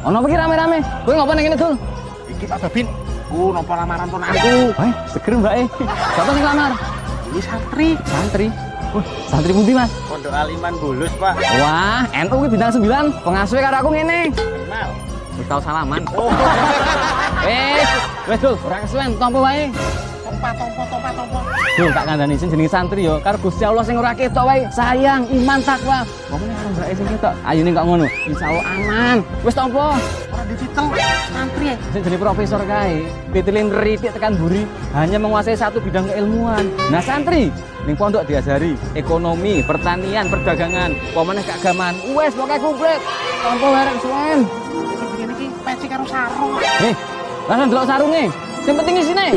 Ono apa ki rame-rame? Kowe ngopo ning kene, Dul? Iki Pak Babin, ku nampa lamaran ponanku. Hei, seger mbake. Siapa sing lamar? Ini santri. Santri. Santri pundi, Mas? Pondok Aliman Bulus, Pak. Wah, NU ki bintang 9. Pengasuhe karo aku ngene. Kenal. Wis tau salaman. Oh. Wes, Dul, ora kesuwen, tompo wae. Tompa. Dul, tak kandhani sing jenenge santri yo karo Gusti Allah sing ora ketok wae. Sayang, iman, takwa. Pokoknya karo mbake sing ketok. Ayune kok ngono. Insyaallah aman. Wis tompo. Ora dititel santri ya. Sing jenenge profesor kae, titilin ritik tekan buri, hanya menguasai satu bidang keilmuan. Nah, santri ning pondok diajari ekonomi, pertanian, perdagangan, pemene keagamaan. Wes pokoke komplit. Tompo wae kesuwen. Begini iki peci karo sarung. Langsung delok sarunge. Sing penting isine.